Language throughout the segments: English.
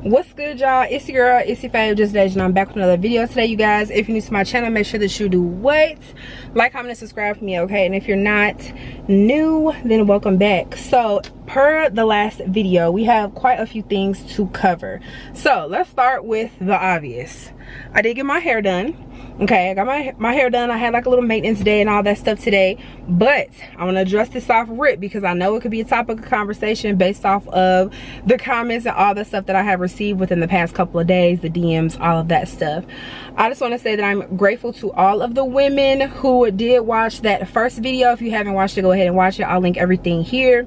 What's good, y'all? It's your girl, it's your fave, just Deja, and I'm back with another video today, you guys. If you're new to my channel, make sure that you do what? Like, comment, and subscribe for me, okay? And if you're not new, then welcome back. So per the last video, we have quite a few things to cover. So let's start with the obvious. I did get my hair done. Okay, I got my hair done. I had like a little maintenance day and all that stuff today, but I want to address this off rip because I know it could be a topic of conversation based off of the comments and all the stuff that I have received within the past couple of days, the DMs, all of that stuff. I just want to say that I'm grateful to all of the women who did watch that first video. If you haven't watched it, go ahead and watch it. I'll link everything here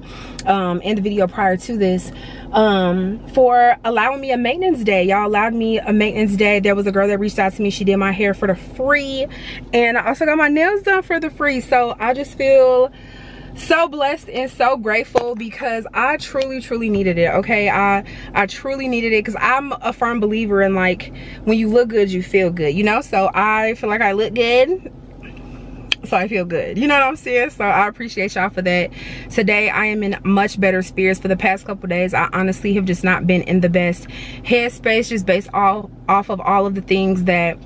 in the video prior to this, for allowing me a maintenance day. Y'all allowed me a maintenance day. There was a girl that reached out to me. She did my hair for the free, and I also got my nails done for the free. So I just feel so blessed and so grateful because I truly needed it. Okay, I truly needed it because I'm a firm believer in, like, when you look good you feel good, you know. So I feel like I look good, so I feel good, you know what I'm saying? So I appreciate y'all for that. Today I am in much better spirits. For the past couple days I honestly have just not been in the best headspace, just based off of all of the things that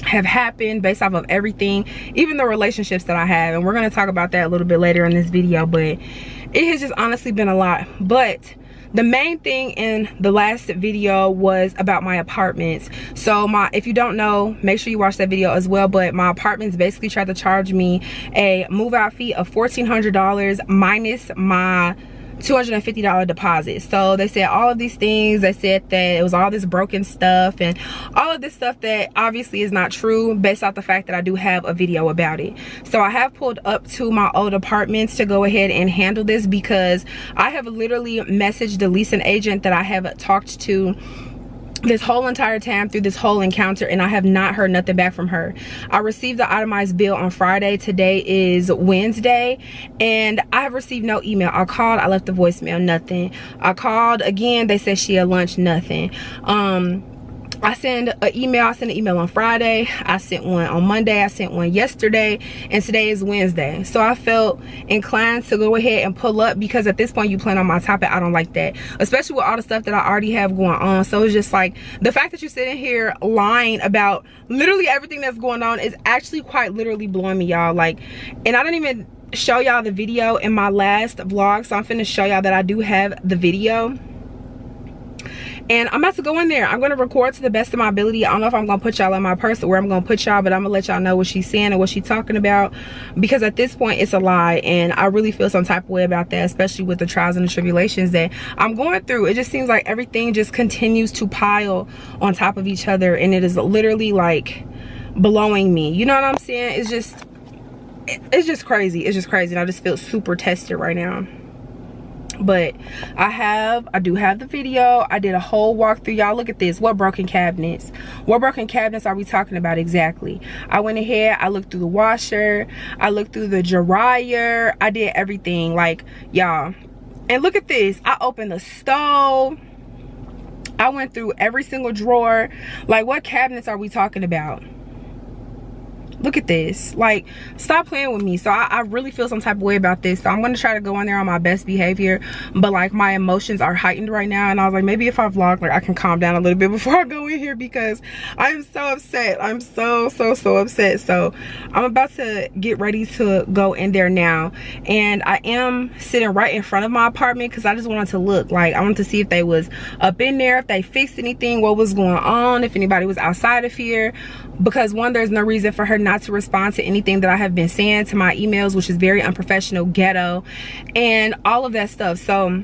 have happened, based off of everything, even the relationships that I have, and we're going to talk about that a little bit later in this video. But it has just honestly been a lot. But the main thing in the last video was about my apartments. So if you don't know, make sure you watch that video as well. But my apartments basically tried to charge me a move out fee of $1,400 minus my $250 deposit. So they said all of these things. They said that it was all this broken stuff and all of this stuff that obviously is not true, based off the fact that I do have a video about it. So I have pulled up to my old apartments to go ahead and handle this, because I have literally messaged the leasing agent that I have talked to this whole entire time through this whole encounter, and I have not heard nothing back from her. I received the itemized bill on Friday. Today is Wednesday, and I have received no email. I called, I left a voicemail, nothing. I called again, they said she had lunch, nothing. I sent an email on Friday, I sent one on Monday, I sent one yesterday, and today is Wednesday. So I felt inclined to go ahead and pull up, because at this point you plan on my topic. I don't like that, especially with all the stuff that I already have going on. So it's just like, the fact that you're sitting here lying about literally everything that's going on is actually quite literally blowing me, y'all. Like, and I didn't even show y'all the video in my last vlog, so I'm finna show y'all that I do have the video. And I'm about to go in there. I'm going to record to the best of my ability. I don't know if I'm going to put y'all in my purse or where I'm going to put y'all, but I'm going to let y'all know what she's saying and what she's talking about, because at this point it's a lie, and I really feel some type of way about that, especially with the trials and the tribulations that I'm going through. It just seems like everything just continues to pile on top of each other, and it is literally like blowing me. You know what I'm saying? It's just crazy. It's just crazy, and I just feel super tested right now. But I do have the video. I did a whole walkthrough. Y'all look at this. What broken cabinets are we talking about exactly? I went ahead, I looked through the washer, I looked through the dryer, I did everything, like, y'all. And look at this. I opened the stove, I went through every single drawer. Like, what cabinets are we talking about? Look at this. Like, stop playing with me. So I really feel some type of way about this. So I'm going to try to go in there on my best behavior, but like, my emotions are heightened right now, and I was like, maybe if I vlog, like, I can calm down a little bit before I go in here, because I'm so upset. I'm so upset. So I'm about to get ready to go in there now, and I am sitting right in front of my apartment because I just wanted to look. Like, I wanted to see if they was up in there, if they fixed anything, what was going on, if anybody was outside of here, because one, there's no reason for her not to respond to anything that I have been saying to my emails, which is very unprofessional, ghetto, and all of that stuff. So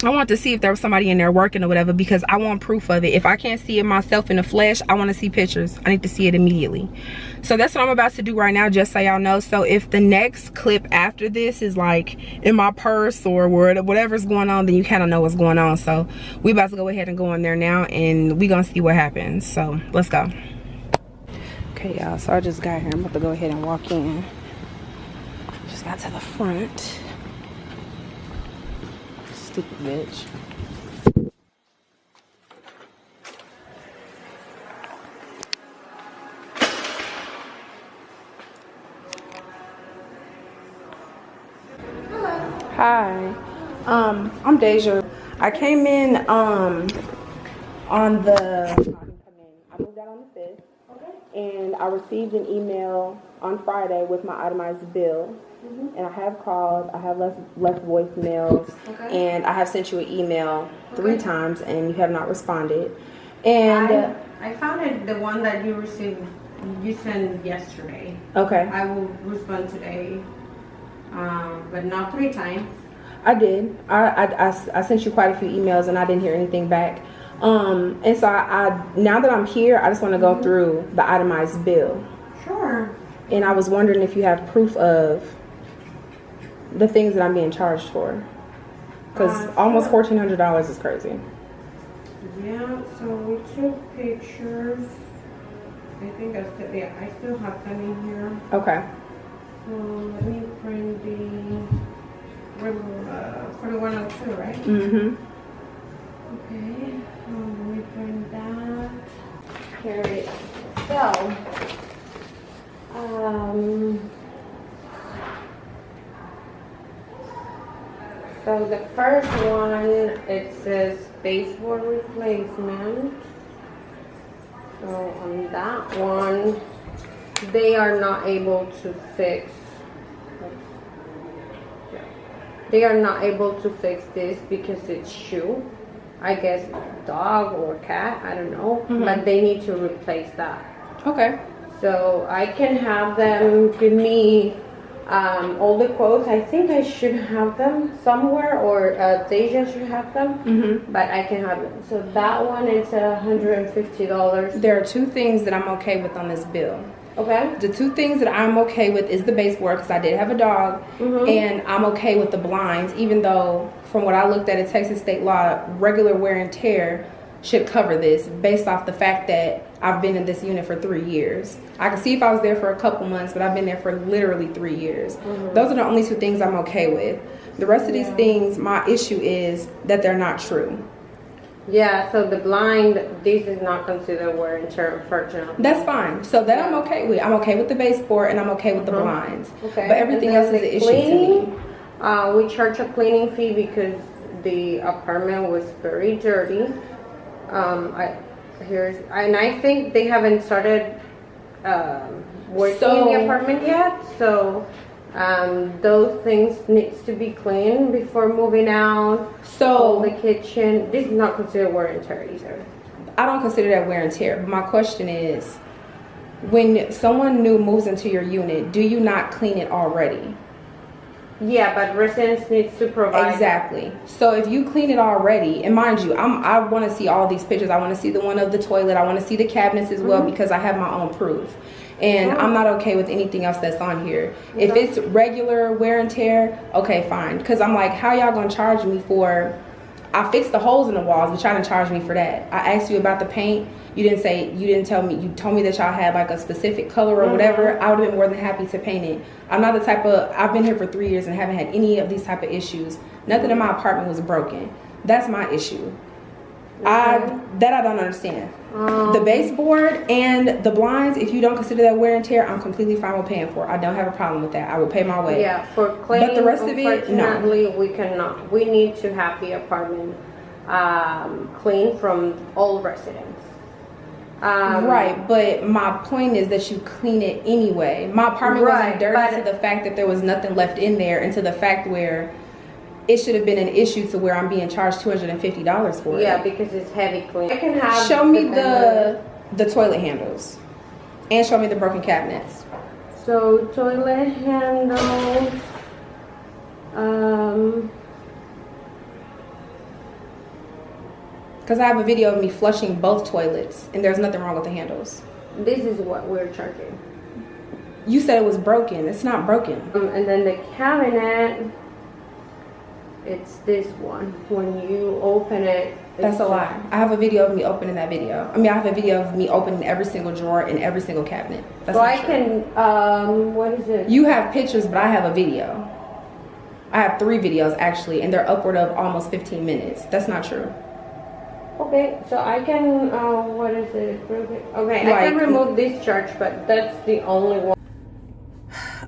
I want to see if there was somebody in there working or whatever, because I want proof of it. If I can't see it myself in the flesh, I want to see pictures. I need to see it immediately. So that's what I'm about to do right now, just so y'all know. So if the next clip after this is like in my purse or whatever's going on, then you kind of know what's going on. So we about to go ahead and go in there now, and we gonna see what happens. So let's go. Okay, y'all, so I just got here. I'm about to go ahead and walk in. Just got to the front. Stupid bitch. Hello. Hi. I'm Deja. I came in on the, I moved out on the 5th. And I received an email on Friday with my itemized bill. And I have called, I have left voicemails, and I have sent you an email 3 times, and you have not responded. And I found it, the one that you received, you sent yesterday. Okay. I will respond today, but not 3 times. I did. I sent you quite a few emails, and I didn't hear anything back. And so I now that I'm here, I just want to go through the itemized bill. Sure. And I was wondering if you have proof of the things that I'm being charged for, because almost $1,400 is crazy. Yeah. So we took pictures. I think I still have them in here. Okay. So let me print the 4102, right? Mm-hmm. Okay. Let me print that. Here it is. So, so the first one, it says baseboard replacement. So on that one, they are not able to fix. They are not able to fix this because it's shoe. I guess dog or cat, I don't know. But they need to replace that. Okay. So I can have them give me all the quotes. I think I should have them somewhere, or Deja should have them. But I can have them. So that one is $150. There are 2 things that I'm okay with on this bill. Okay. The 2 things that I'm okay with is the baseboard, because I did have a dog, and I'm okay with the blinds, even though from what I looked at in Texas state law, regular wear and tear should cover this based off the fact that I've been in this unit for 3 years. I can see if I was there for a couple months, but I've been there for literally 3 years. Those are the only 2 things I'm okay with. The rest of these things, my issue is that they're not true. Yeah, so the blind, this is not considered wear and tear, unfortunately. That's fine. So that I'm okay with. I'm okay with the baseboard, and I'm okay with the blinds. Okay. But everything else is an issue to me. We charge a cleaning fee because the apartment was very dirty. And I think they haven't started working in the apartment yet. So those things needs to be cleaned before moving out. So the kitchen, this is not considered wear and tear either. I don't consider that wear and tear. But my question is, when someone new moves into your unit, do you not clean it already? Yeah, but residents needs to provide. Exactly. So if you clean it already, and mind you, I want to see all these pictures. I want to see the one of the toilet. I want to see the cabinets as well, because I have my own proof. And I'm not okay with anything else that's on here. If it's regular wear and tear, okay, fine. Because I'm like, how y'all gonna charge me for, I fixed the holes in the walls, but y'all didn't charge me for that. I asked you about the paint. You didn't tell me, you told me that y'all had like a specific color or whatever. I would have been more than happy to paint it. I'm not the type of, I've been here for 3 years and haven't had any of these type of issues. Nothing in my apartment was broken. That's my issue. I don't understand. The baseboard and the blinds, if you don't consider that wear and tear, I'm completely fine with paying for it. I don't have a problem with that. I will pay my way. Yeah, for cleaning, but the rest of it, no. Unfortunately, we cannot. We need to have the apartment clean from all residents. Right, but my point is that you clean it anyway. My apartment wasn't dirty to the fact that there was nothing left in there, and to the fact where it should have been an issue to where I'm being charged $250 for it. Yeah, because it's heavy clean. I can have. Show me the toilet handles, and show me the broken cabinets. So toilet handles. Because I have a video of me flushing both toilets, and there's nothing wrong with the handles. This is what we're charging. You said it was broken. It's not broken. And then the cabinet, it's this one. When you open it, that's a lie. I have a video of me opening that video. I mean, I have a video of me opening every single drawer in every single cabinet. That's so I can, what is it? You have pictures, but I have a video. I have 3 videos actually, and they're upward of almost 15 minutes. That's not true. Okay, so I can, what is it? Okay, like, I can remove this charge, but that's the only one.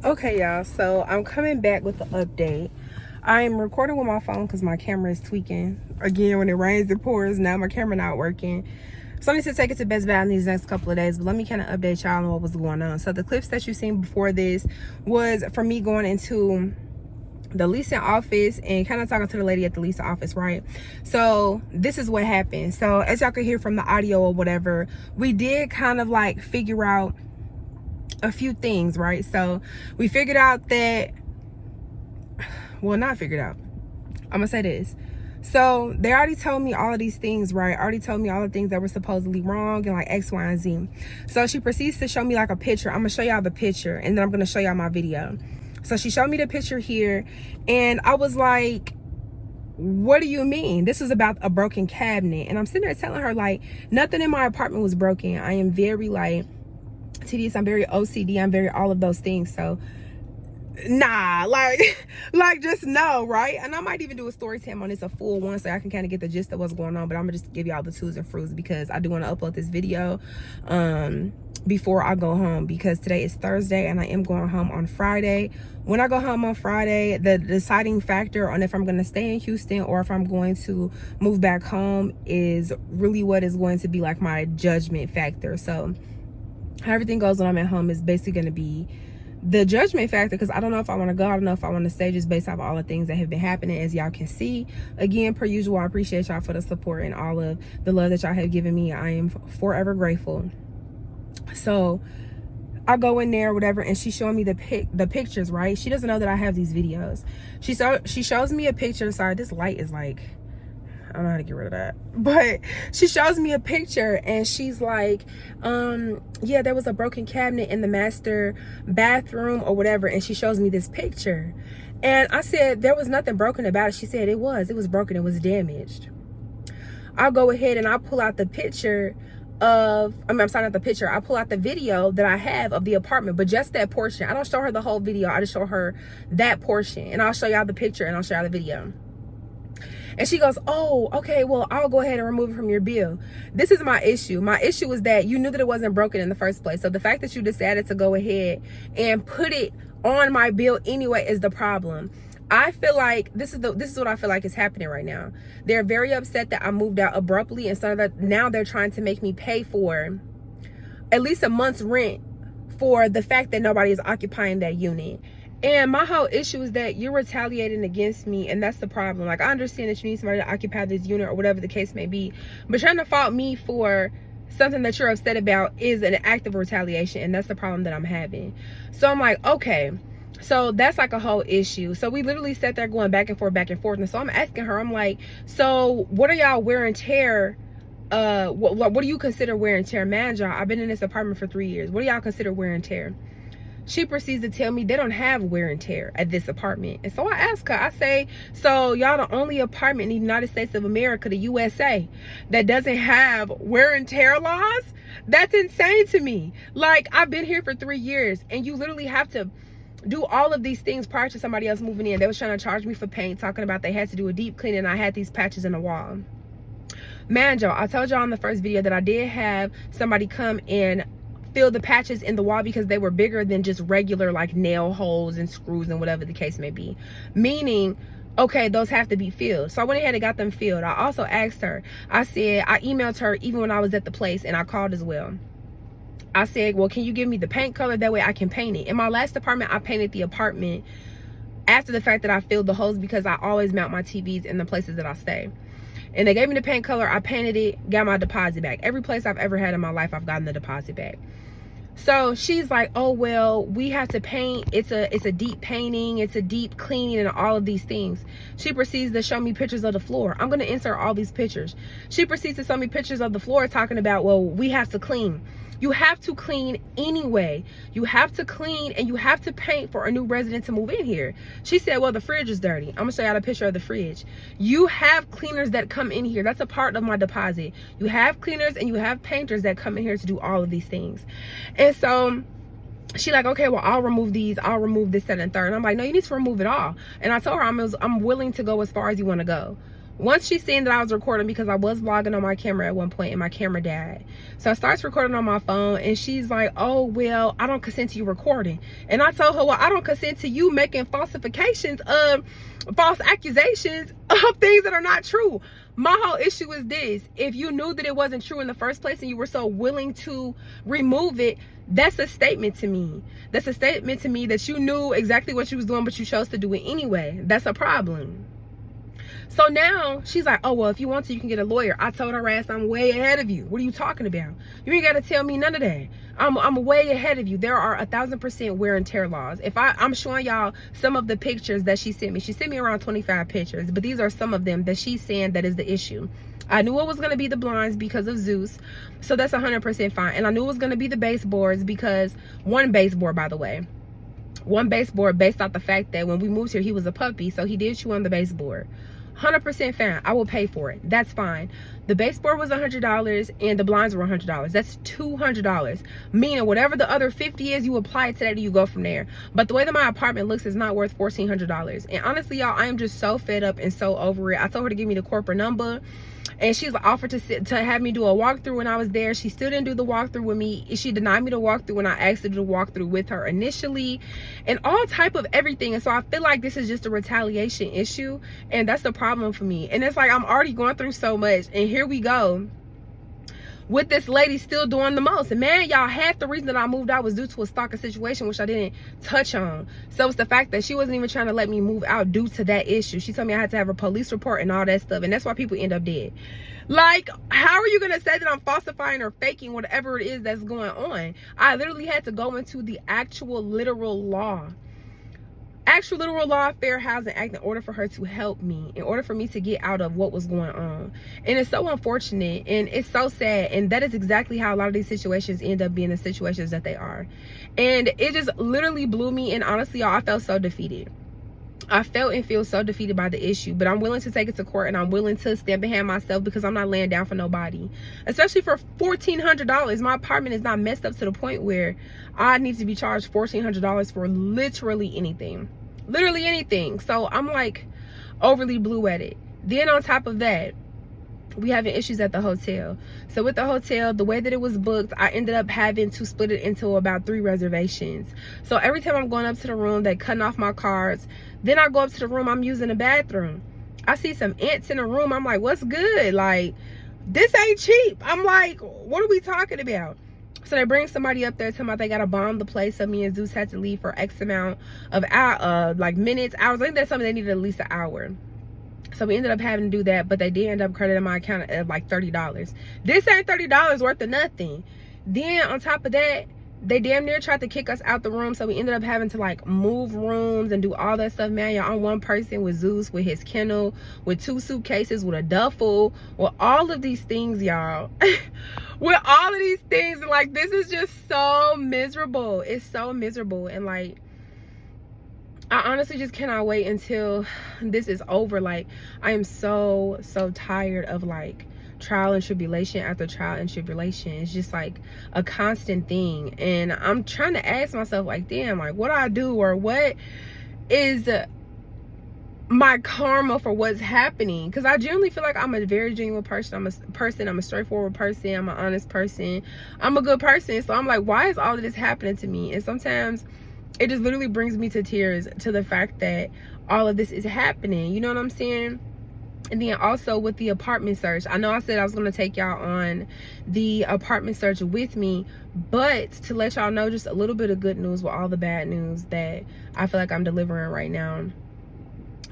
Okay, y'all, so I'm coming back with the update. I'm recording with my phone because my camera is tweaking. Again, when it rains, it pours. Now my camera not working. So I need to take it to Best Buy in these next couple of days. But let me kind of update y'all on what was going on. So the clips that you seen before this was for me going into the leasing office and kind of talking to the lady at the leasing office, right? So this is what happened. So as y'all could hear from the audio or whatever, we did kind of like figure out a few things, right? So we figured out that, well, not figured out, I'm gonna say this. So they already told me all of these things, right? Already told me all the things that were supposedly wrong and like X, Y, and Z. So she proceeds to show me like a picture. I'm gonna show y'all the picture and then I'm gonna show y'all my video. So she showed me the picture here and I was like, what do you mean? This was about a broken cabinet. And I'm sitting there telling her like, nothing in my apartment was broken. I am very like tedious, I'm very OCD, I'm very all of those things. So nah, like just no, right? And I might even do a story time on this, a full one, so I can kind of get the gist of what's going on. But I'm gonna just give y'all the twos and fruits because I do want to upload this video before I go home, because today is Thursday and I am going home on Friday. When I go home on Friday, the deciding factor on if I'm going to stay in Houston or if I'm going to move back home is really what is going to be like my judgment factor. So how everything goes when I'm at home is basically going to be the judgment factor, because I don't know if I want to go, I don't know if I want to stay, just based off all the things that have been happening. As y'all can see, again, per usual, I appreciate y'all for the support and all of the love that y'all have given me. I am forever grateful. So I go in there, whatever, and she's showing me the pictures, right? She doesn't know that I have these videos. She shows me a picture. Sorry, this light is like, I don't know how to get rid of that. But she shows me a picture and she's like, yeah, there was a broken cabinet in the master bathroom or whatever. And she shows me this picture. And I said, there was nothing broken about it. She said, it was broken. It was damaged. I'll go ahead and I'll pull out the picture of, I'm sorry, not the picture. I pull out the video that I have of the apartment, but just that portion. I don't show her the whole video. I just show her that portion. And I'll show y'all the picture and I'll show y'all the video. And she goes, oh, okay, well, I'll go ahead and remove it from your bill. This is my issue. My issue is that you knew that it wasn't broken in the first place. So the fact that you decided to go ahead and put it on my bill anyway is the problem. I feel like this is what I feel like is happening right now. They're very upset that I moved out abruptly, and so that now they're trying to make me pay for at least a month's rent for the fact that nobody is occupying that unit. And my whole issue is that you're retaliating against me, and that's the problem. Like, I understand that you need somebody to occupy this unit or whatever the case may be, but trying to fault me for something that you're upset about is an act of retaliation, and that's the problem that I'm having. So I'm like, okay, so that's like a whole issue. So we literally sat there going back and forth, and so I'm asking her, I'm like, so what are y'all wear and tear? What do you consider wear and tear? Man, y'all, I've been in this apartment for 3 years. What do y'all consider wear and tear? She proceeds to tell me they don't have wear and tear at this apartment. And so I ask her, I say, so y'all the only apartment in the United States of America, the USA, that doesn't have wear and tear laws? That's insane to me. Like, I've been here for 3 years and you literally have to do all of these things prior to somebody else moving in. They was trying to charge me for paint, talking about they had to do a deep clean, and I had these patches in the wall. Man, y'all, I told y'all in the first video that I did have somebody come and fill the patches in the wall because they were bigger than just regular like nail holes and screws and whatever the case may be. Meaning, okay, those have to be filled. So I went ahead and got them filled. I also asked her, I said, I emailed her even when I was at the place, and I called as well. I said, well, can you give me the paint color? That way I can paint it. In my last apartment, I painted the apartment after the fact that I filled the holes because I always mount my TVs in the places that I stay. And they gave me the paint color. I painted it, got my deposit back. Every place I've ever had in my life, I've gotten the deposit back. So she's like, oh, well, we have to paint. It's a deep painting. It's a deep cleaning and all of these things. She proceeds to show me pictures of the floor. I'm going to insert all these pictures. She proceeds to show me pictures of the floor talking about, well, we have to clean. You have to clean anyway. You have to clean and you have to paint for a new resident to move in here. She said, well, the fridge is dirty. I'm gonna show y'all a picture of the fridge. You have cleaners that come in here. That's a part of my deposit. You have cleaners and you have painters that come in here to do all of these things. And so she like, okay, well, I'll remove these. I'll remove this, that, and third. And I'm like, no, you need to remove it all. And I told her I'm willing to go as far as you want to go. Once she seen that I was recording, because I was vlogging on my camera at one point and my camera died. So I starts recording on my phone and she's like, oh, well, I don't consent to you recording. And I told her, well, I don't consent to you making falsifications of false accusations of things that are not true. My whole issue is this: if you knew that it wasn't true in the first place and you were so willing to remove it, that's a statement to me. That's a statement to me that you knew exactly what you was doing, but you chose to do it anyway. That's a problem. So now she's like, oh, well, if you want to, you can get a lawyer. I told her ass, I'm way ahead of you. What are you talking about? You ain't got to tell me none of that. I'm way ahead of you. There are 1,000% wear and tear laws. If I'm showing y'all some of the pictures that she sent me. She sent me around 25 pictures, but these are some of them that she's saying that is the issue. I knew it was going to be the blinds because of Zeus. So that's 100% fine. And I knew it was going to be the baseboards because one baseboard, by the way. One baseboard based off the fact that when we moved here, he was a puppy. So he did chew on the baseboard. 100% fine. I will pay for it. That's fine. The baseboard was $100 and the blinds were $100. That's $200. Meaning whatever the other 50 is, you apply it to that and you go from there. But the way that my apartment looks is not worth $1,400. And honestly, y'all, I am just so fed up and so over it. I told her to give me the corporate number. And she's offered to have me do a walkthrough when I was there. She still didn't do the walkthrough with me. She denied me the walkthrough when I asked her to do the walkthrough with her initially, and all type of everything. And so I feel like this is just a retaliation issue, and that's the problem for me. And it's like I'm already going through so much, and here we go with this lady still doing the most. And man, y'all, half the reason that I moved out was due to a stalker situation, which I didn't touch on. So it's the fact that she wasn't even trying to let me move out due to that issue. She told me I had to have a police report and all that stuff, and that's why people end up dead. Like, how are you gonna say that I'm falsifying or faking whatever it is that's going on? I literally had to go into the actual literal law Fair Housing Act in order for her to help me, in order for me to get out of what was going on. And it's so unfortunate and it's so sad, and that is exactly how a lot of these situations end up being the situations that they are. And it just literally blew me, and honestly, y'all, I felt so defeated. I felt and feel so defeated by the issue, but I'm willing to take it to court, and I'm willing to stand behind myself because I'm not laying down for nobody, especially for $1,400. My apartment is not messed up to the point where I need to be charged $1,400 for literally anything. So I'm like overly blue at it. Then on top of that, we having issues at the hotel. So with the hotel, the way that it was booked, I ended up having to split it into about 3 reservations. So every time I'm going up to the room, they cutting off my cards. Then I go up to the room, I'm using the bathroom. I see some ants in the room. I'm like, what's good? Like, this ain't cheap. I'm like, what are we talking about? So they bring somebody up there, tell me they gotta bomb the place. So me and Zeus had to leave for X amount of minutes, hours. I think that's something they needed at least an hour. So we ended up having to do that, but they did end up crediting my account at like $30. This ain't $30 worth of nothing. Then on top of that, they damn near tried to kick us out the room. So we ended up having to like move rooms and do all that stuff. Man, y'all, I'm one person with Zeus, with his kennel, with 2 suitcases, with a duffel, with all of these things, y'all. With all of these things, and like, this is just so miserable. It's so miserable. And like, I honestly just cannot wait until this is over. Like, I am so tired of like trial and tribulation after trial and tribulation. It's just like a constant thing, and I'm trying to ask myself, like, damn, like, what do I do, or what is my karma for what's happening? Because I genuinely feel like I'm a very genuine person. I'm a straightforward person. I'm an honest person. I'm a good person. So I'm like, why is all of this happening to me? And sometimes it just literally brings me to tears, to the fact that all of this is happening. You know what I'm saying? And then also with the apartment search, I know I said I was going to take y'all on the apartment search with me, but to let y'all know just a little bit of good news with all the bad news that I feel like I'm delivering right now.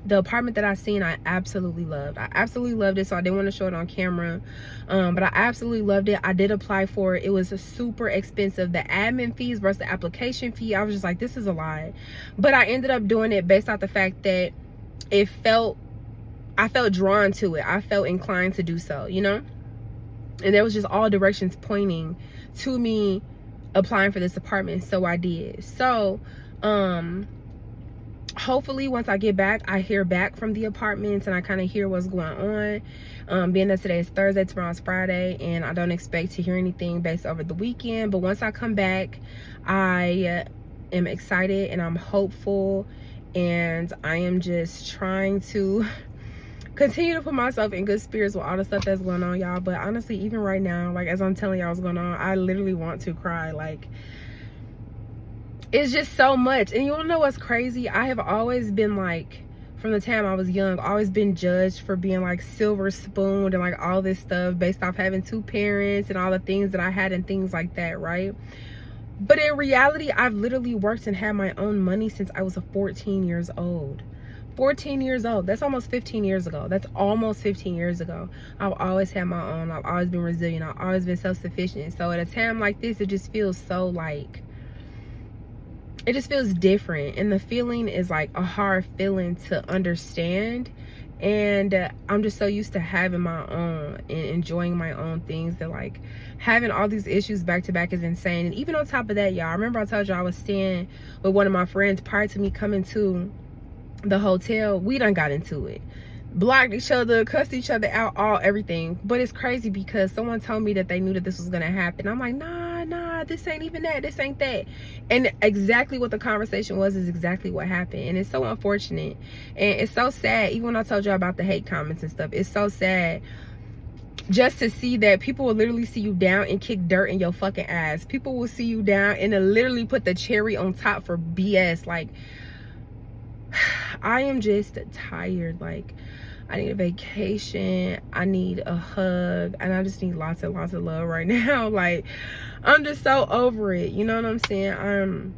The apartment that I seen, I absolutely loved. I absolutely loved it, so I didn't want to show it on camera, but I absolutely loved it. I did apply for it. It was super expensive. The admin fees versus the application fee, I was just like, this is a lot. But I ended up doing it based off the fact that I felt drawn to it. I felt inclined to do so, you know? And there was just all directions pointing to me applying for this apartment, so I did. So, hopefully once I get back, I hear back from the apartments and I kind of hear what's going on. Being that today is Thursday, tomorrow's Friday, and I don't expect to hear anything based over the weekend. But once I come back, I am excited and I'm hopeful, and I am just trying to continue to put myself in good spirits with all the stuff that's going on, y'all. But honestly, even right now, like as I'm telling y'all what's going on, I literally want to cry. Like, it's just so much. And you wanna know what's crazy? I have always been like, from the time I was young, always been judged for being like silver spooned and like all this stuff based off having 2 parents and all the things that I had and things like that, right? But in reality, I've literally worked and had my own money since I was 14 years old. 14 years old. That's almost 15 years ago. That's almost 15 years ago. I've always had my own. I've always been resilient. I've always been self-sufficient. So at a time like this, it just feels so like, it just feels different. And the feeling is like a hard feeling to understand. And I'm just so used to having my own and enjoying my own things that like having all these issues back to back is insane. And even on top of that, y'all, I remember I told y'all I was staying with one of my friends prior to me coming to the hotel. We done got into it, blocked each other, cussed each other out, everything. But it's crazy because someone told me that they knew that this was gonna happen. I'm like, nah, this ain't even that, this ain't that. And exactly what the conversation was is exactly what happened. And it's so unfortunate and it's so sad. Even when I told y'all about the hate comments and stuff, it's so sad just to see that people will literally see you down and kick dirt in your fucking ass. People will see you down and they'll literally put the cherry on top for BS. Like, I am just tired. Like, I need a vacation, I need a hug, and I just need lots and lots of love right now. Like, I'm just so over it, you know what I'm saying?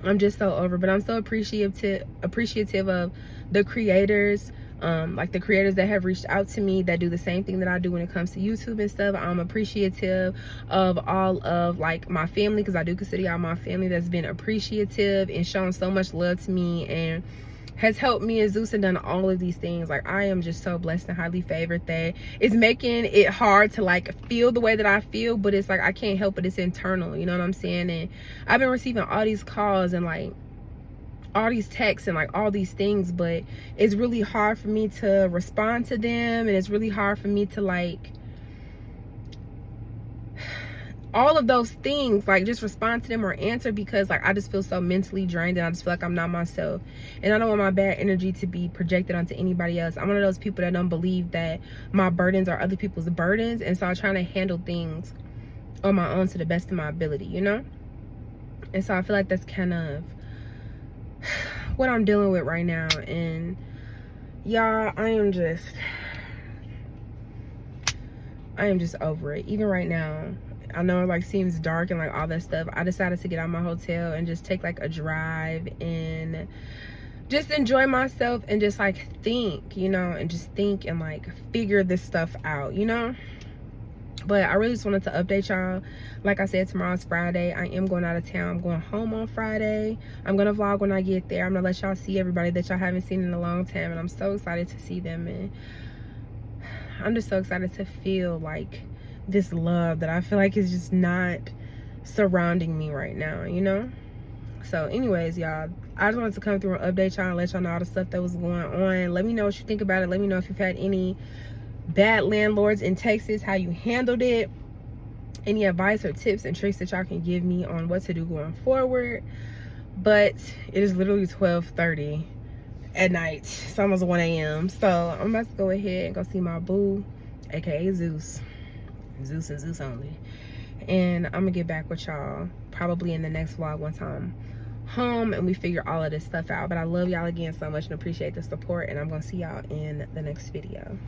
I'm just so over, but I'm so appreciative of the creators, like the creators that have reached out to me that do the same thing that I do when it comes to YouTube and stuff. I'm appreciative of all of like my family, because I do consider y'all my family, that's been appreciative and shown so much love to me and has helped me and Zeus and done all of these things. Like, I am just so blessed and highly favored that it's making it hard to like feel the way that I feel, but it's like I can't help it, it's internal, you know what I'm saying? And I've been receiving all these calls and like all these texts and like all these things, but it's really hard for me to respond to them, and it's really hard for me to like all of those things, like just respond to them or answer, because like I just feel so mentally drained and I just feel like I'm not myself, and I don't want my bad energy to be projected onto anybody else. I'm one of those people that don't believe that my burdens are other people's burdens, and so I'm trying to handle things on my own to the best of my ability, you know? And so I feel like that's kind of what I'm dealing with right now. And y'all, I am just over it. Even right now, I know it like seems dark and like all that stuff. I decided to get out of my hotel and just take like a drive and just enjoy myself and just like think, you know, and just think and like figure this stuff out, you know? But I really just wanted to update y'all. Like I said, tomorrow's Friday. I am going out of town. I'm going home on Friday. I'm gonna vlog when I get there. I'm gonna let y'all see everybody that y'all haven't seen in a long time, and I'm so excited to see them. And I'm just so excited to feel like this love that I feel like is just not surrounding me right now, you know? So anyways, y'all, I just wanted to come through and update y'all and let y'all know all the stuff that was going on. Let me know what you think about it. Let me know if you've had any bad landlords in Texas, how you handled it, any advice or tips and tricks that y'all can give me on what to do going forward. But it is literally 12:30 at night. It's almost 1 a.m. So I'm about to go ahead and go see my boo, aka Zeus and Zeus only, and I'm gonna get back with y'all probably in the next vlog once I'm home and we figure all of this stuff out. But I love y'all again so much and appreciate the support, and I'm gonna see y'all in the next video.